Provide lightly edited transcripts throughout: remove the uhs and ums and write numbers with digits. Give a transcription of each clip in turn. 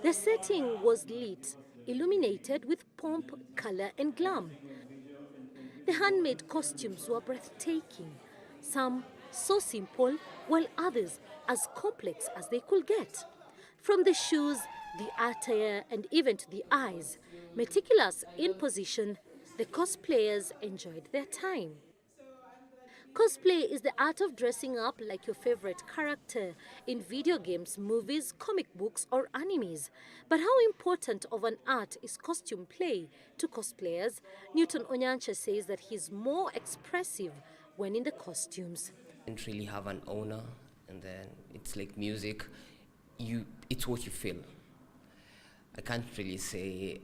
The setting was lit, illuminated with pomp, color, and glam. The handmade costumes were breathtaking, some so simple, while others as complex as they could get. From the shoes, the attire, and even to the eyes, meticulous in position, the cosplayers enjoyed their time. Cosplay is the art of dressing up like your favorite character in video games, movies, comic books, or animes. But how important of an art is costume play to cosplayers? Newton Onyancha says that he's more expressive when in the costumes. Didn't really have an owner, and then it's like music. It's what you feel. I can't really say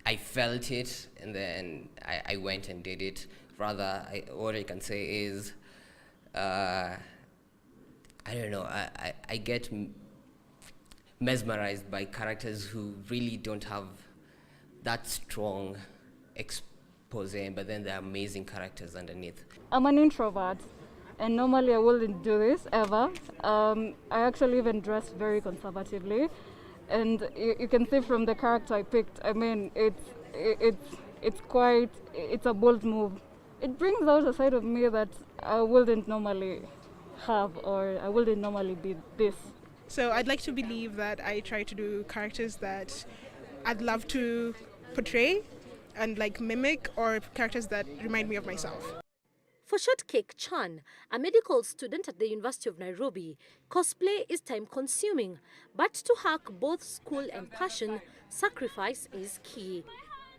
I felt it and then I went and did it. Rather, what I can say is, I don't know, I get mesmerized by characters who really don't have that strong expose, but then they're amazing characters underneath. I'm an introvert, and normally I wouldn't do this ever. I actually even dress very conservatively, and you can see from the character I picked. I mean, it's a bold move. It brings out a side of me that I wouldn't normally have, or I wouldn't normally be this. So I'd like to believe that I try to do characters that I'd love to portray and like mimic, or characters that remind me of myself. For Shortcake Chan, a medical student at the University of Nairobi, cosplay is time-consuming, but to hack both school and passion, sacrifice is key.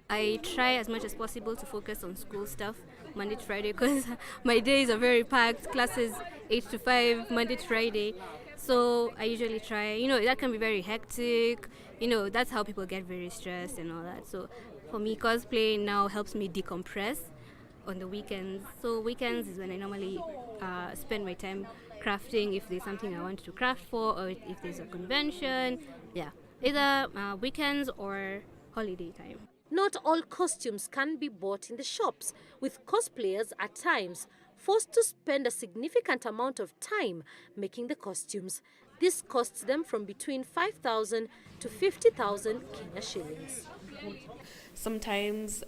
I try as much as possible to focus on school stuff Monday to Friday because my days are very packed, classes 8 to 5, Monday to Friday. So I usually try, that can be very hectic, that's how people get very stressed and all that. So for me, cosplay now helps me decompress on the weekends. So weekends is when I normally spend my time crafting if there's something I want to craft for, or if there's a convention. Yeah, either weekends or holiday time. Not all costumes can be bought in the shops, with cosplayers at times forced to spend a significant amount of time making the costumes. This costs them from between 5,000 to 50,000 Kenya shillings. Sometimes,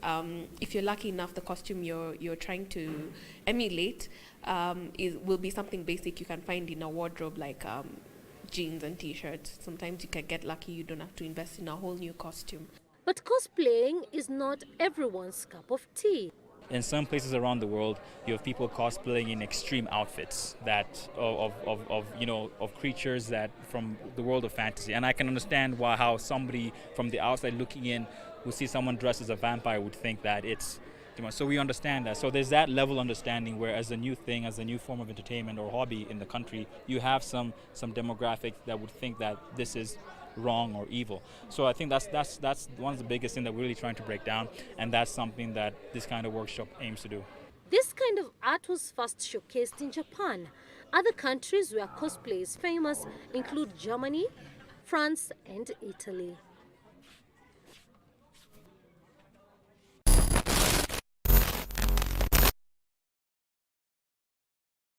if you're lucky enough, the costume you're trying to emulate will be something basic you can find in a wardrobe, like jeans and t-shirts. Sometimes you can get lucky, you don't have to invest in a whole new costume. But cosplaying is not everyone's cup of tea. In some places around the world, you have people cosplaying in extreme outfits that of creatures that from the world of fantasy. And I can understand how somebody from the outside looking in who sees someone dressed as a vampire would think that it's. So we understand that. So there's that level of understanding where, as a new thing, as a new form of entertainment or hobby in the country, you have some demographics that would think that this is wrong or evil. So I think that's one of the biggest things that we're really trying to break down, and that's something that this kind of workshop aims to do. This kind of art was first showcased in Japan. Other countries where cosplay is famous include Germany, France, and Italy.